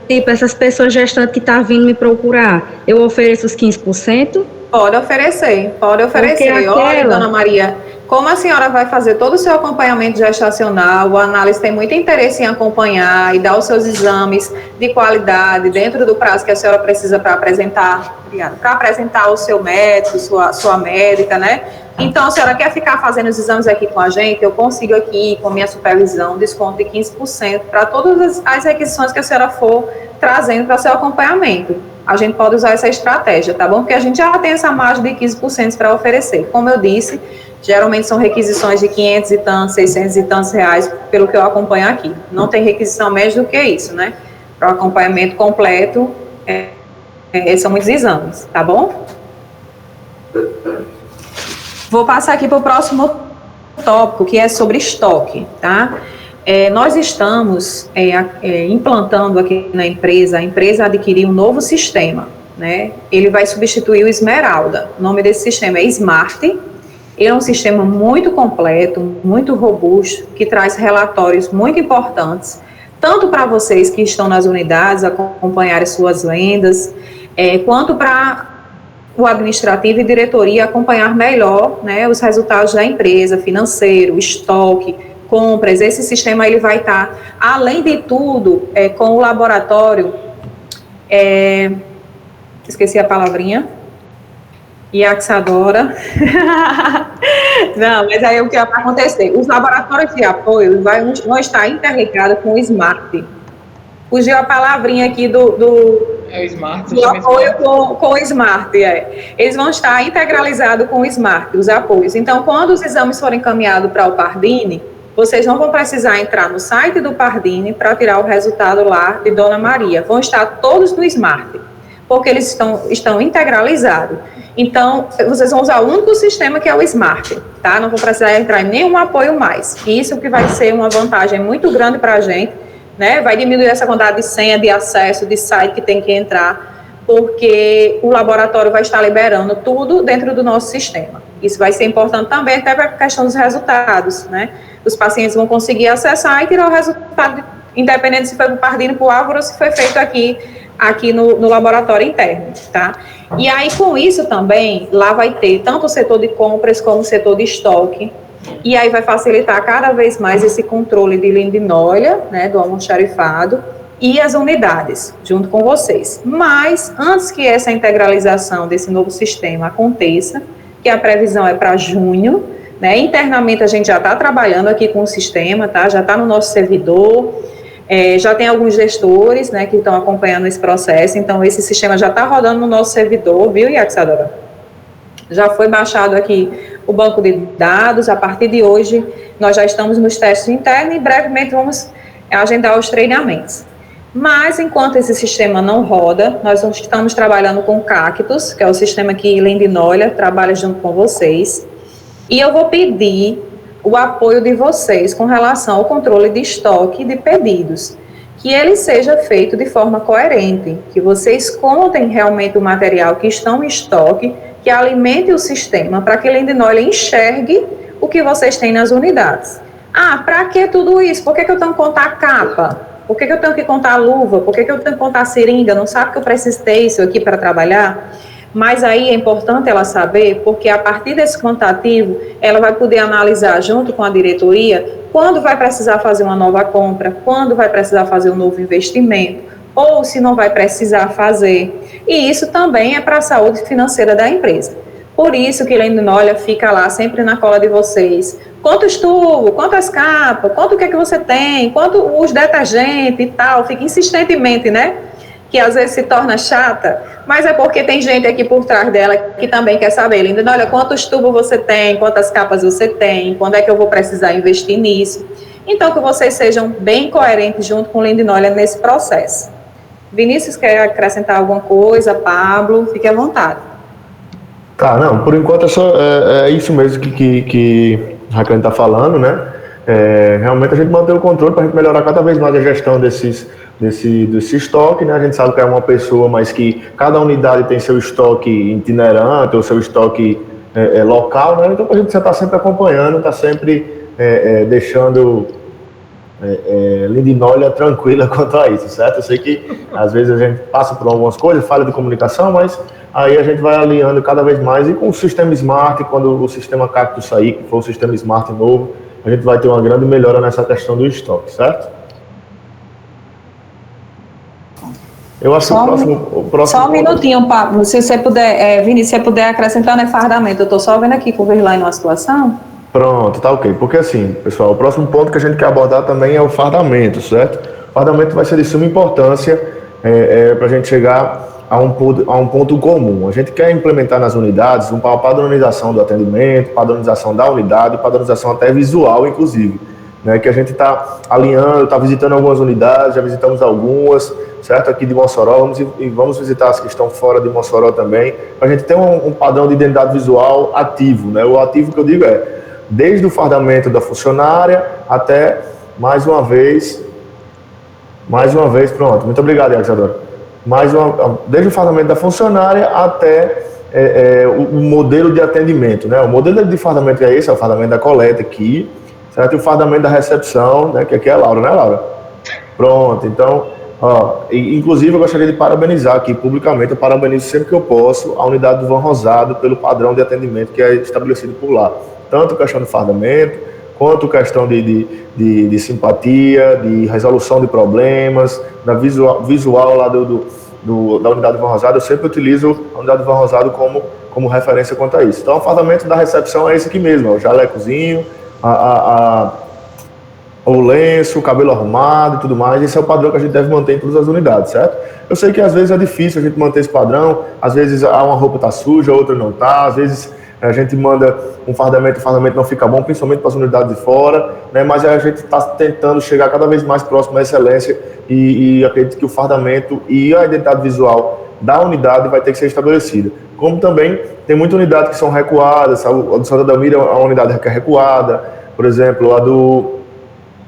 Tipo, essas pessoas gestantes que estão vindo me procurar, eu ofereço os 15%? Pode oferecer. Olha, dona Maria, como a senhora vai fazer todo o seu acompanhamento gestacional, o análise tem muito interesse em acompanhar e dar os seus exames de qualidade dentro do prazo que a senhora precisa para apresentar o seu médico, sua médica, né? Então, a senhora quer ficar fazendo os exames aqui com a gente, eu consigo aqui, com minha supervisão, desconto de 15% para todas as requisições que a senhora for trazendo para seu acompanhamento. A gente pode usar essa estratégia, tá bom? Porque a gente já tem essa margem de 15% para oferecer. Como eu disse, geralmente são requisições de 500 e tantos, 600 e tantos reais, pelo que eu acompanho aqui. Não tem requisição menos do que isso, né? Para o acompanhamento completo, são muitos exames, tá bom? Vou passar aqui para o próximo tópico, que é sobre estoque, tá? Nós estamos implantando aqui na empresa, a empresa adquiriu um novo sistema, né? Ele vai substituir o Esmeralda. O nome desse sistema é Smart. Ele é um sistema muito completo, muito robusto, que traz relatórios muito importantes, tanto para vocês que estão nas unidades, acompanharem suas vendas, quanto para o administrativo e diretoria acompanhar melhor, né, os resultados da empresa, financeiro, estoque, compras. Esse sistema ele vai estar, além de tudo, com o laboratório, esqueci a palavrinha, Iaxadora. Não, mas aí o que vai acontecer? Os laboratórios de apoio vão estar interligados com o Smart. Fugiu a palavrinha aqui do Smart. Do apoio com o Smart, Eles vão estar integralizados com o Smart, os apoios. Então, quando os exames forem encaminhados para o Pardini, vocês não vão precisar entrar no site do Pardini para tirar o resultado lá de Dona Maria. Vão estar todos no Smart, porque eles estão integralizados. Então, vocês vão usar o único sistema que é o Smart, tá? Não vão precisar entrar em nenhum apoio mais. Isso que vai ser uma vantagem muito grande para a gente, né? Vai diminuir essa quantidade de senha, de acesso, de site que tem que entrar, porque o laboratório vai estar liberando tudo dentro do nosso sistema. Isso vai ser importante também até para a questão dos resultados, né? Os pacientes vão conseguir acessar e tirar o resultado, independente se foi para o Pardini, para o Álvaro, ou se foi feito aqui no laboratório interno, tá? E aí, com isso também, lá vai ter tanto o setor de compras como o setor de estoque, e aí vai facilitar cada vez mais esse controle de lindinólia, né, do almoxarifado, e as unidades, junto com vocês. Mas, antes que essa integralização desse novo sistema aconteça, que a previsão é para junho, né, internamente a gente já está trabalhando aqui com o sistema, tá? Já está no nosso servidor, já tem alguns gestores, né, que estão acompanhando esse processo, então esse sistema já está rodando no nosso servidor, viu, Iaxadora? Já foi baixado aqui o banco de dados, a partir de hoje nós já estamos nos testes internos e brevemente vamos agendar os treinamentos. Mas enquanto esse sistema não roda, nós estamos trabalhando com o Cactus, que é o sistema que Lindinólia trabalha junto com vocês, e eu vou pedir o apoio de vocês com relação ao controle de estoque de pedidos, que ele seja feito de forma coerente, que vocês contem realmente o material que estão em estoque, que alimente o sistema para que a Lindinólia enxergue o que vocês têm nas unidades. Ah, para que tudo isso? Por que eu tenho que contar a capa? Por que eu tenho que contar a luva? Por que eu tenho que contar a seringa? Não sabe que eu preciso ter isso aqui para trabalhar? Mas aí é importante ela saber, porque a partir desse quantitativo, ela vai poder analisar junto com a diretoria quando vai precisar fazer uma nova compra, quando vai precisar fazer um novo investimento, ou se não vai precisar fazer. E isso também é para a saúde financeira da empresa. Por isso que Lindinólia fica lá sempre na cola de vocês. Quantos tubos, quantas capas, quanto que é que você tem, quanto os detergentes e tal, fica insistentemente, né? Que às vezes se torna chata, mas é porque tem gente aqui por trás dela que também quer saber, Lindinólia, quantos tubos você tem, quantas capas você tem, quando é que eu vou precisar investir nisso. Então, que vocês sejam bem coerentes junto com Lindinólia nesse processo. Vinícius, quer acrescentar alguma coisa? Pablo, fique à vontade. Tá, não, por enquanto é isso mesmo que a Raquel está falando, né? Realmente a gente manter o controle para a gente melhorar cada vez mais a gestão desses desse estoque, né? A gente sabe que é uma pessoa, mas que cada unidade tem seu estoque itinerante ou seu estoque local, né? Então a gente está sempre acompanhando, está sempre deixando Lindinólia tranquila quanto a isso, certo? Eu sei que às vezes a gente passa por algumas coisas, falha de comunicação, mas aí a gente vai alinhando cada vez mais e com o sistema Smart, quando o sistema Cactus sair, que for o sistema Smart novo, a gente vai ter uma grande melhora nessa questão do estoque, certo? Eu acho que o próximo... Só um minutinho, Pablo, se você puder, Vinícius, se você puder acrescentar no fardamento, eu estou só vendo aqui com o Verlaine uma situação. Pronto, tá ok, porque assim, pessoal, o próximo ponto que a gente quer abordar também é o fardamento, certo? O fardamento vai ser de suma importância para a gente chegar a um ponto comum. A gente quer implementar nas unidades uma padronização do atendimento, padronização da unidade, padronização até visual, inclusive, né, que a gente está alinhando, está visitando algumas unidades, já visitamos algumas, certo? Aqui de Mossoró, vamos visitar as que estão fora de Mossoró também, para a gente ter um padrão de identidade visual ativo, né? O ativo que eu digo desde o fardamento da funcionária até, mais uma vez, pronto, muito obrigado, Isadora. Desde o fardamento da funcionária até o modelo de atendimento, né? O modelo de fardamento é esse, é o fardamento da coleta aqui, certo? E o fardamento da recepção, né? Que aqui é a Laura, né, Laura? Pronto, então, inclusive eu gostaria de parabenizar aqui publicamente, eu parabenizo sempre que eu posso a unidade do Van Rosado pelo padrão de atendimento que é estabelecido por lá. Tanto questão de fardamento, quanto questão de simpatia, de resolução de problemas, da visual lá da unidade do Van Rosado. Eu sempre utilizo a unidade do Van Rosado como referência quanto a isso. Então, o fardamento da recepção é esse aqui mesmo, o jalecozinho, o lenço, o cabelo arrumado e tudo mais. Esse é o padrão que a gente deve manter em todas as unidades, certo? Eu sei que às vezes é difícil a gente manter esse padrão, às vezes uma roupa está suja, outra não está, às vezes a gente manda o fardamento não fica bom, principalmente para as unidades de fora, né? Mas a gente está tentando chegar cada vez mais próximo à excelência e acredito que o fardamento e a identidade visual da unidade vai ter que ser estabelecida. Como também tem muitas unidades que são recuadas, a do Santa Delmira é uma unidade que é recuada, por exemplo,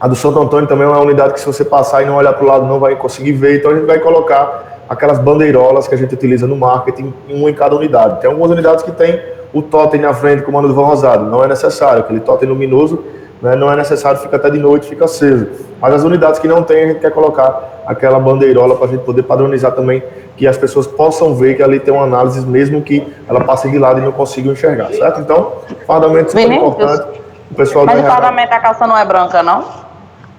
a do Santo Antônio também é uma unidade que se você passar e não olhar para o lado não vai conseguir ver, então a gente vai colocar aquelas bandeirolas que a gente utiliza no marketing, uma em cada unidade. Tem algumas unidades que tem o totem na frente, comando do Van Rosado, não é necessário, aquele totem luminoso, né, não é necessário, fica até de noite, fica aceso. Mas as unidades que não tem, a gente quer colocar aquela bandeirola para a gente poder padronizar também, que as pessoas possam ver que ali tem uma análise, mesmo que ela passe de lado e não consigam enxergar, certo? Então, fardamento é super importante. O pessoal mas o fardamento, a calça não é branca, não?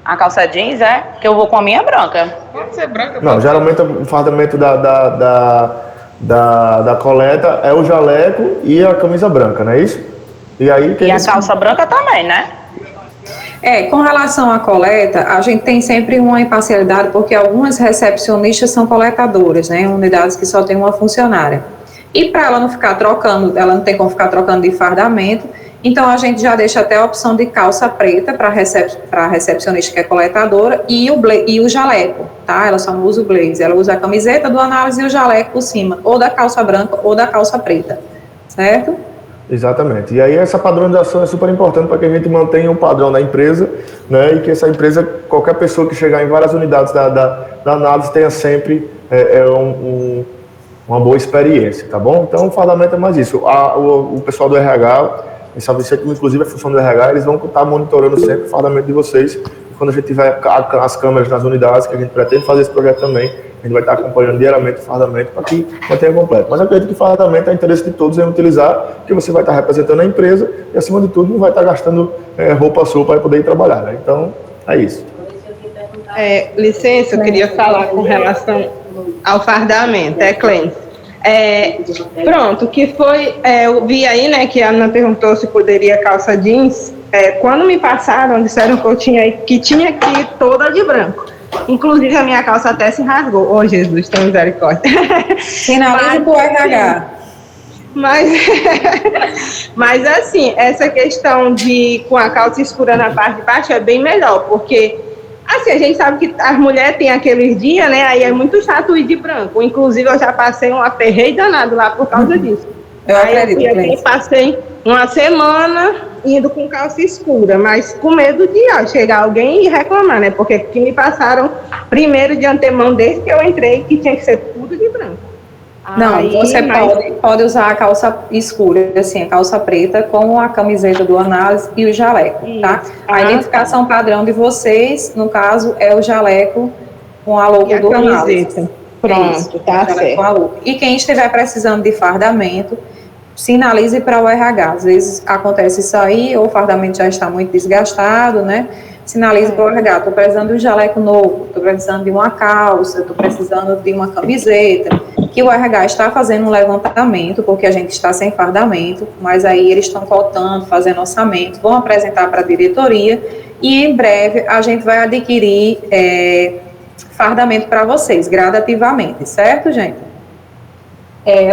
A calça jeans que eu vou com a minha branca. Pode ser branca. Não, geralmente o fardamento da coleta é o jaleco e a camisa branca, não é isso? E a calça branca também, né? Com relação à coleta, a gente tem sempre uma imparcialidade, porque algumas recepcionistas são coletadoras, né? Unidades que só tem uma funcionária. E para ela não ficar trocando, ela não tem como ficar trocando de fardamento, então a gente já deixa até a opção de calça preta para a recepcionista que é coletadora e o jaleco, tá? Ela só não usa o blazer, ela usa a camiseta do análise e o jaleco por cima, ou da calça branca ou da calça preta, certo? Exatamente. E aí essa padronização é super importante para que a gente mantenha o padrão da empresa, né? E que essa empresa, qualquer pessoa que chegar em várias unidades da análise tenha sempre uma boa experiência, tá bom? Então o fardamento é mais isso. O pessoal do RH, isso aqui, inclusive a função do RH, eles vão estar monitorando sempre o fardamento de vocês. E quando a gente tiver as câmeras nas unidades, que a gente pretende fazer esse projeto também, a gente vai estar acompanhando diariamente o fardamento para que mantenha completo. Mas eu acredito que o fardamento é interesse de todos em utilizar, porque você vai estar representando a empresa e, acima de tudo, não vai estar gastando roupa sua para poder ir trabalhar, né? Então, é isso. Licença, eu queria falar com relação ao fardamento, Clêncio. Pronto, que foi, eu vi aí, né, que a Ana perguntou se poderia calça jeans. Quando me passaram, disseram que tinha que ir toda de branco. Inclusive a minha calça até se rasgou. Oh, Jesus, tem misericórdia. Sinaliza pro RH. Mas assim, essa questão de com a calça escura na parte de baixo é bem melhor, porque assim, a gente sabe que as mulheres têm aqueles dias, né? Aí é muito chato ir de branco. Inclusive, eu já passei um aperreio danado lá por causa disso. Eu acredito. Aí, passei uma semana indo com calça escura, mas com medo de chegar alguém e reclamar, né? Porque que me passaram primeiro de antemão desde que eu entrei que tinha que ser tudo de branco. Não, aí, você pode usar a calça escura, assim, a calça preta, com a camiseta do análise e o jaleco, tá? A identificação padrão de vocês, no caso, é o jaleco com a logo do análise. Pronto, tá certo. E quem estiver precisando de fardamento, sinalize para o RH. Às vezes acontece isso aí, ou o fardamento já está muito desgastado, né? Sinalize para o RH, estou precisando de um jaleco novo, estou precisando de uma calça, estou precisando de uma camiseta, que o RH está fazendo um levantamento, porque a gente está sem fardamento, mas aí eles estão voltando, fazendo orçamento, vão apresentar para a diretoria, e em breve a gente vai adquirir fardamento para vocês, gradativamente, certo, gente?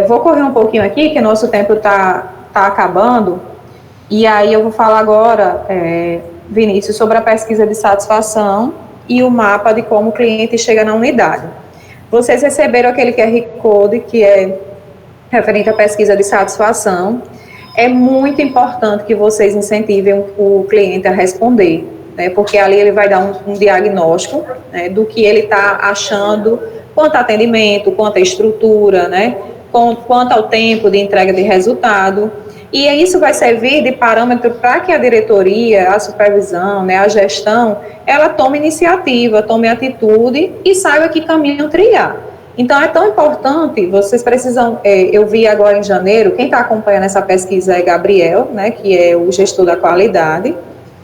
Vou correr um pouquinho aqui, que nosso tempo está acabando, e aí eu vou falar agora, Vinícius, sobre a pesquisa de satisfação e o mapa de como o cliente chega na unidade. Vocês receberam aquele QR Code que é referente à pesquisa de satisfação. É muito importante que vocês incentivem o cliente a responder, né, porque ali ele vai dar um diagnóstico, né, do que ele está achando quanto a atendimento, quanto a estrutura, né, quanto ao tempo de entrega de resultado. E isso vai servir de parâmetro para que a diretoria, a supervisão, né, a gestão, ela tome iniciativa, tome atitude e saiba que caminho trilhar. Então, é tão importante, vocês precisam, eu vi agora em janeiro, quem está acompanhando essa pesquisa é Gabriel, né, que é o gestor da qualidade.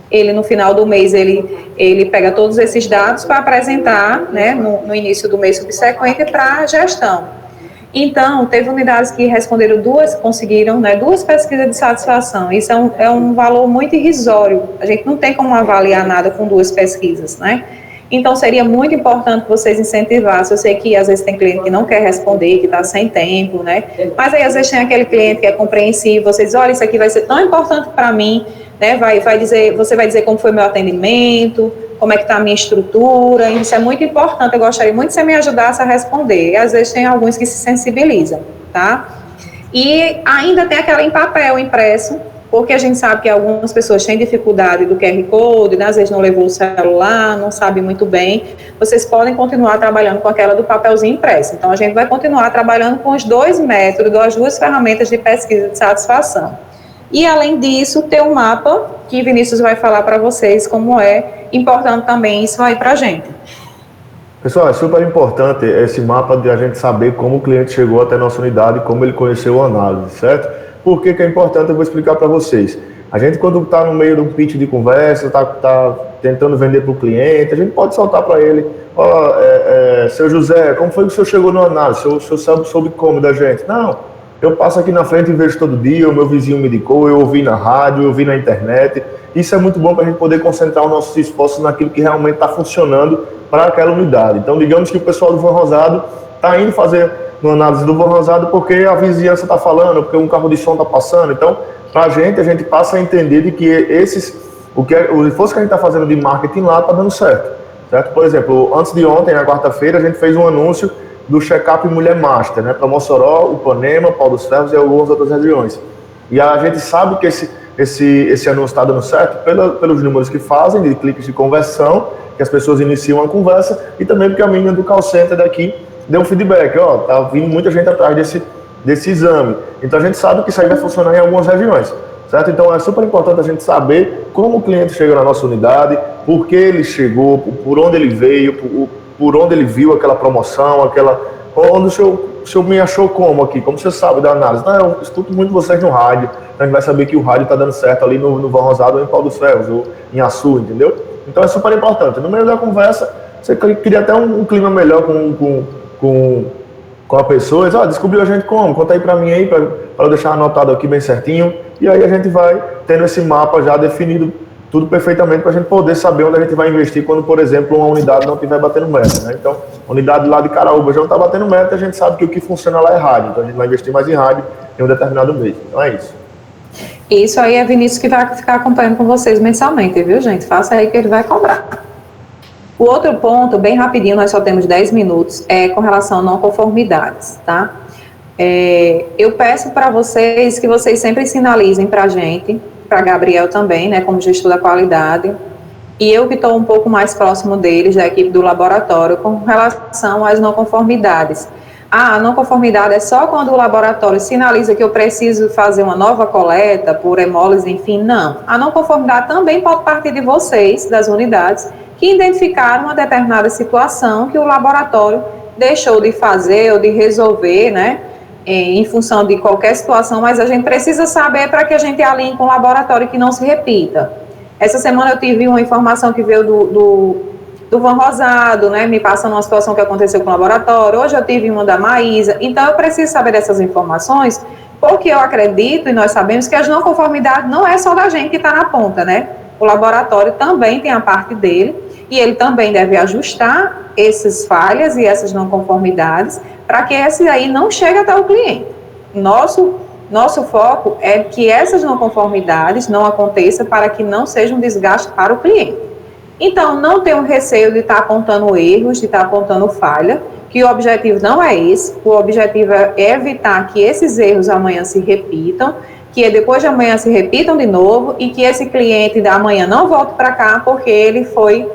Ele, no final do mês, ele pega todos esses dados para apresentar, né, no início do mês subsequente para a gestão. Então, teve unidades que responderam conseguiram, né, 2 pesquisas de satisfação. Isso é um valor muito irrisório. A gente não tem como avaliar nada com 2 pesquisas, né? Então, seria muito importante que vocês incentivassem. Eu sei que às vezes tem cliente que não quer responder, que está sem tempo, né? Mas aí às vezes tem aquele cliente que é compreensivo. Vocês, olha, isso aqui vai ser tão importante para mim, né? Você vai dizer como foi meu atendimento, como é que está a minha estrutura. Isso é muito importante. Eu gostaria muito que você me ajudasse a responder. E às vezes tem alguns que se sensibilizam, tá? E ainda tem aquela em papel impresso, porque a gente sabe que algumas pessoas têm dificuldade do QR Code, né? Às vezes não levou o celular, não sabe muito bem. Vocês podem continuar trabalhando com aquela do papelzinho impresso. Então, a gente vai continuar trabalhando com os 2 métodos, as 2 ferramentas de pesquisa de satisfação. E, além disso, tem um mapa que Vinícius vai falar para vocês como é importante também isso aí para a gente. Pessoal, é super importante esse mapa de a gente saber como o cliente chegou até a nossa unidade, como ele conheceu a análise, certo? Por que é importante, eu vou explicar para vocês. A gente, quando está no meio de um pitch de conversa, está tentando vender para o cliente, a gente pode soltar para ele, seu José, como foi que o senhor chegou no análise? O senhor soube como da gente? Não, eu passo aqui na frente e vejo todo dia, o meu vizinho me indicou, eu ouvi na rádio, eu ouvi na internet. Isso é muito bom para a gente poder concentrar os nossos esforços naquilo que realmente está funcionando para aquela unidade. Então, digamos que o pessoal do Van Rosado está indo fazer uma análise do Van Rosado porque a vizinhança está falando, porque um carro de som está passando. Então, para a gente passa a entender de que o esforço que a gente está fazendo de marketing lá está dando certo. Por exemplo, antes de ontem, na quarta-feira, a gente fez um anúncio do check-up Mulher Master, né, para Mossoró, Ipanema, Pau dos Ferros e algumas outras regiões. E a gente sabe que esse anúncio está dando certo pelos números que fazem, de cliques de conversão, que as pessoas iniciam a conversa, e também porque a menina do call center daqui deu um feedback, tá vindo muita gente atrás desse exame. Então a gente sabe que isso aí vai funcionar em algumas regiões, certo? Então é super importante a gente saber como o cliente chega na nossa unidade, por que ele chegou, por onde ele veio, por onde ele viu aquela promoção, onde o senhor me achou como aqui, como você sabe da análise? Não, eu escuto muito vocês no rádio, a gente vai saber que o rádio está dando certo ali no Van Rosado ou em Pau dos Ferros, ou em Açu, entendeu? Então é super importante. No meio da conversa, você cria até um clima melhor com a pessoa, descobriu a gente como? Conta aí para mim aí, para eu deixar anotado aqui bem certinho, e aí a gente vai tendo esse mapa já definido, tudo perfeitamente, para a gente poder saber onde a gente vai investir quando, por exemplo, uma unidade não estiver batendo meta, né? Então, a unidade lá de Caraúba já não está batendo meta, a gente sabe que o que funciona lá é rádio, então a gente vai investir mais em rádio em um determinado mês. Então é isso. Isso aí é Vinícius que vai ficar acompanhando com vocês mensalmente, viu, gente? Faça aí que ele vai cobrar. O outro ponto, bem rapidinho, nós só temos 10 minutos, é com relação a não conformidades, tá? Eu peço para vocês que vocês sempre sinalizem para a gente, para Gabriel também, né, como gestor da qualidade, e eu que estou um pouco mais próximo deles, da equipe do laboratório, com relação às não conformidades. A não conformidade é só quando o laboratório sinaliza que eu preciso fazer uma nova coleta por hemólise, enfim, não. A não conformidade também pode partir de vocês, das unidades, que identificaram uma determinada situação que o laboratório deixou de fazer ou de resolver, né, em função de qualquer situação, mas a gente precisa saber para que a gente alinhe com o laboratório que não se repita. Essa semana eu tive uma informação que veio do Van Rosado, né, me passando uma situação que aconteceu com o laboratório. Hoje eu tive uma da Maísa. Então eu preciso saber dessas informações, porque eu acredito e nós sabemos que as não conformidades não é só da gente que está na ponta, né? O laboratório também tem a parte dele e ele também deve ajustar essas falhas e essas não conformidades para que esse aí não chegue até o cliente. Nosso foco é que essas não conformidades não aconteçam para que não seja um desgaste para o cliente. Então, não tenham receio de estar apontando erros, de estar apontando falha, que o objetivo não é esse, o objetivo é evitar que esses erros amanhã se repitam, que depois de amanhã se repitam de novo e que esse cliente da amanhã não volte para cá porque ele foi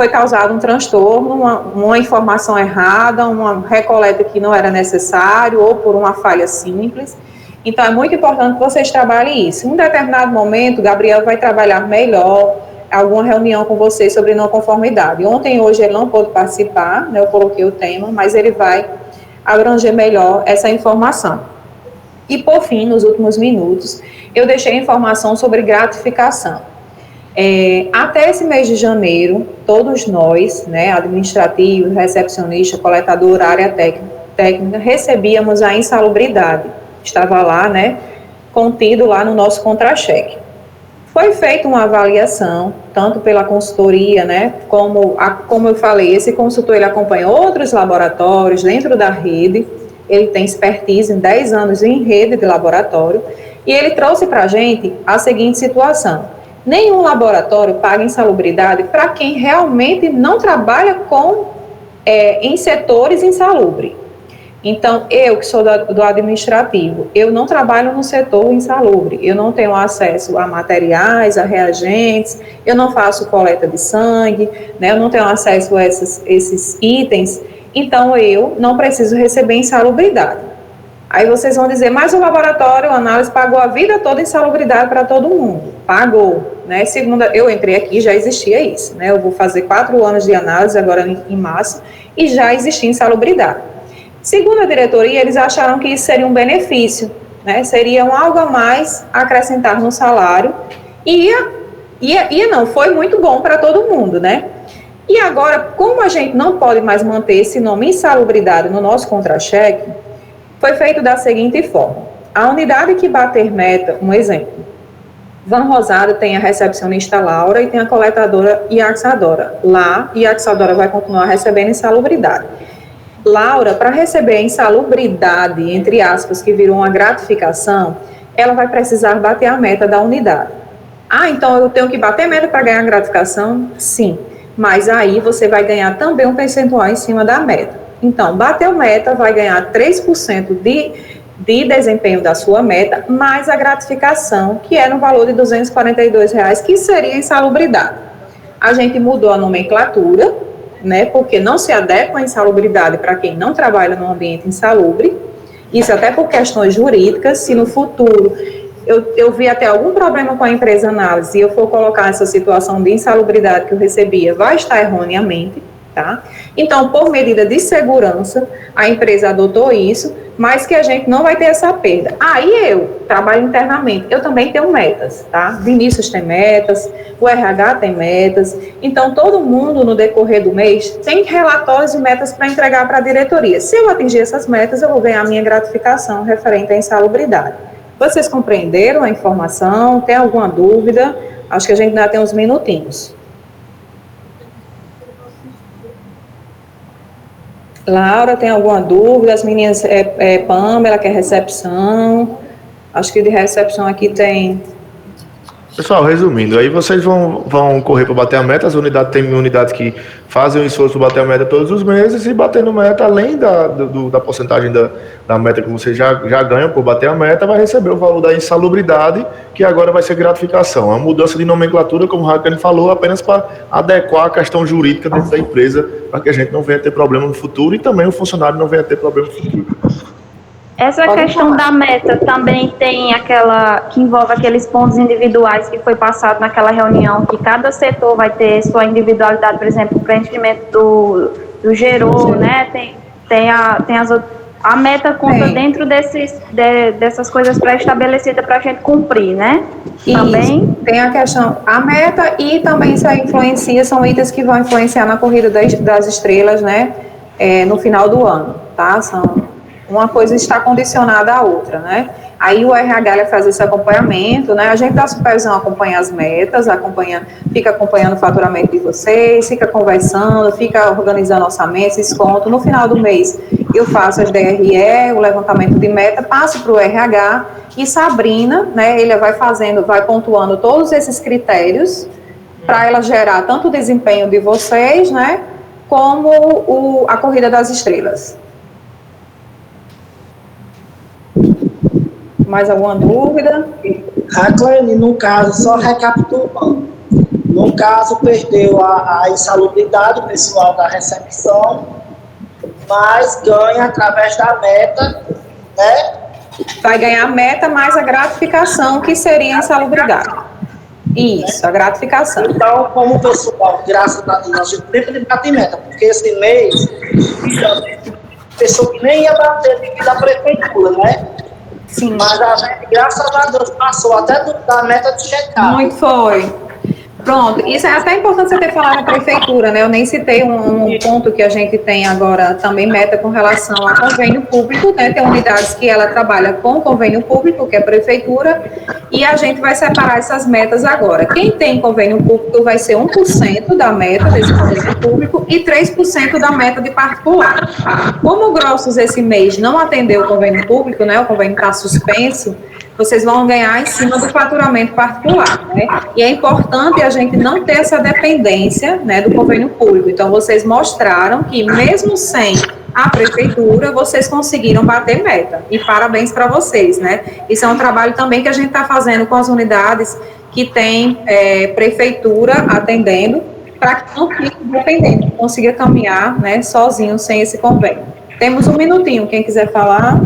causado um transtorno, uma informação errada, uma recoleta que não era necessário ou por uma falha simples. Então, é muito importante que vocês trabalhem isso. Em um determinado momento, o Gabriel vai trabalhar melhor alguma reunião com vocês sobre não conformidade. Ontem e hoje ele não pôde participar, né, eu coloquei o tema, mas ele vai abranger melhor essa informação. E, por fim, nos últimos minutos, eu deixei informação sobre gratificação. Até esse mês de janeiro, todos nós, né, administrativos, recepcionista, coletador, área técnica, recebíamos a insalubridade. Estava lá, né, contido lá no nosso contra-cheque. Foi feita uma avaliação, tanto pela consultoria, né, como eu falei, esse consultor ele acompanha outros laboratórios dentro da rede, ele tem expertise em 10 anos em rede de laboratório, e ele trouxe para a gente a seguinte situação: nenhum laboratório paga insalubridade para quem realmente não trabalha em setores insalubres. Então, eu que sou do administrativo, eu não trabalho no setor insalubre, eu não tenho acesso a materiais, a reagentes, eu não faço coleta de sangue, né, eu não tenho acesso a esses itens, então eu não preciso receber insalubridade. Aí vocês vão dizer, mas o laboratório, a análise, pagou a vida toda insalubridade para todo mundo. Pagou, né? Eu entrei aqui, já existia isso, né? Eu vou fazer 4 anos de análise agora em março e já existia insalubridade. Segundo a diretoria, eles acharam que isso seria um benefício, né? Seria algo a mais a acrescentar no salário e não, foi muito bom para todo mundo, né? E agora, como a gente não pode mais manter esse nome insalubridade no nosso contra-cheque, foi feito da seguinte forma: a unidade que bater meta, um exemplo, Van Rosado tem a recepcionista Laura e tem a coletadora Iaxadora. Lá, Iaxadora vai continuar recebendo insalubridade. Laura, para receber a insalubridade, entre aspas, que virou uma gratificação, ela vai precisar bater a meta da unidade. Então eu tenho que bater meta para ganhar a gratificação? Sim, mas aí você vai ganhar também um percentual em cima da meta. Então, bateu meta, vai ganhar 3% de desempenho da sua meta, mais a gratificação, que é no valor de R$ 242, que seria insalubridade. A gente mudou a nomenclatura, né, porque não se adequa a insalubridade para quem não trabalha no ambiente insalubre, isso até por questões jurídicas. Se no futuro eu vi até algum problema com a empresa análise e eu for colocar essa situação de insalubridade que eu recebia, vai estar erroneamente, tá? Então, por medida de segurança, a empresa adotou isso, mas que a gente não vai ter essa perda. Aí eu trabalho internamente, eu também tenho metas, tá? Vinícius tem metas, o RH tem metas, então todo mundo no decorrer do mês tem relatórios e metas para entregar para a diretoria. Se eu atingir essas metas, eu vou ganhar minha gratificação referente à insalubridade. Vocês compreenderam a informação? Tem alguma dúvida? Acho que a gente ainda tem uns minutinhos. Laura, tem alguma dúvida? As meninas, Pamela, que é recepção. Acho que de recepção aqui tem Pessoal, resumindo, aí vocês vão correr para bater a meta. As unidades, tem unidades que fazem o esforço para bater a meta todos os meses, e batendo meta, além da porcentagem da meta que vocês já ganham por bater a meta, vai receber o valor da insalubridade, que agora vai ser gratificação. É uma mudança de nomenclatura, como o Raquel falou, apenas para adequar a questão jurídica dentro da empresa, para que a gente não venha ter problema no futuro e também o funcionário não venha ter problema no futuro. Essa questão da meta também tem aquela que envolve aqueles pontos individuais que foi passado naquela reunião, que cada setor vai ter sua individualidade, por exemplo, o preenchimento do gerou, né? A meta conta dentro dessas coisas pré-estabelecidas para a gente cumprir, né? Isso. Também Tem a questão, a meta, e também isso aí influencia, são itens que vão influenciar na corrida das estrelas, né? No final do ano, tá? Uma coisa está condicionada à outra, né? Aí o RH ele faz esse acompanhamento, né? A gente da supervisão acompanha as metas, fica acompanhando o faturamento de vocês, fica conversando, fica organizando orçamento, desconto. No final do mês eu faço as DRE, o levantamento de meta, passo para o RH, e Sabrina, né? Ele vai pontuando todos esses critérios para ela gerar tanto o desempenho de vocês, né? Como a corrida das estrelas. Mais alguma dúvida? Raquel, no caso, só recapitulando, no caso perdeu a insalubridade pessoal da recepção, mas ganha através da meta, né? Vai ganhar a meta mais a gratificação, que seria a insalubridade. Isso, a gratificação. Então, como o pessoal, graças a Deus, nós temos de bater meta, porque esse mês, pessoa que nem ia bater devido à prefeitura, né? Sim. Mas a gente, graças a Deus, passou até da meta de check-up. Muito foi. Pronto, isso é até importante você ter falado na prefeitura, né? Eu nem citei um ponto que a gente tem agora também meta com relação a convênio público, né? Tem unidades que ela trabalha com convênio público, que é a prefeitura, e a gente vai separar essas metas agora. Quem tem convênio público vai ser 1% da meta desse convênio público e 3% da meta de particular. Como o Grossos esse mês não atendeu o convênio público, né? O convênio está suspenso, vocês vão ganhar em cima do faturamento particular, né? E é importante a gente não ter essa dependência, né, do convênio público. Então, vocês mostraram que, mesmo sem a prefeitura, vocês conseguiram bater meta. E parabéns para vocês, né? Isso é um trabalho também que a gente está fazendo com as unidades que tem prefeitura atendendo, para que não fique dependente, consiga caminhar, né, sozinho, sem esse convênio. Temos um minutinho, quem quiser falar.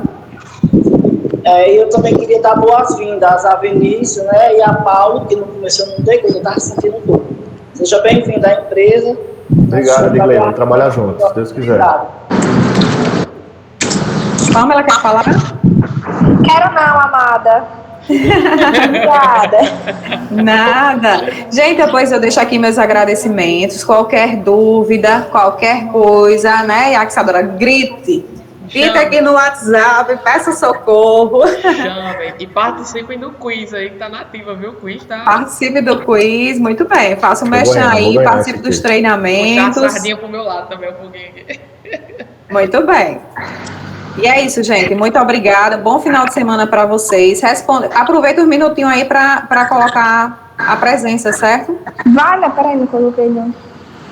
Eu também queria dar boas-vindas a Vinícius, né, e a Paulo, que no começo eu não dei, eu estava sentindo um pouco. Seja bem-vindo à empresa. Obrigado, Edgley. Vamos trabalhar juntos, se Deus quiser. Pamela, quer falar? Quero não, amada. Obrigada. Nada. Gente, depois eu deixo aqui meus agradecimentos. Qualquer dúvida, qualquer coisa, né, Yaxadora, grite. Grita aqui no WhatsApp, peça socorro. Chamem e participem do quiz aí que tá nativa, viu? O quiz tá. Participe do quiz, muito bem. Faça um merchan aí, participe dos treinamentos. Vou dar a sardinha pro meu lado também um pouquinho aqui. Muito bem. E é isso, gente. Muito obrigada. Bom final de semana para vocês. Aproveita um minutinho aí para colocar a presença, certo? Vale, peraí, não coloquei não.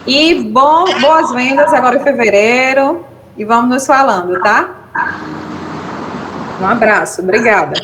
E boas vendas agora em fevereiro. E vamos nos falando, tá? Um abraço, obrigada.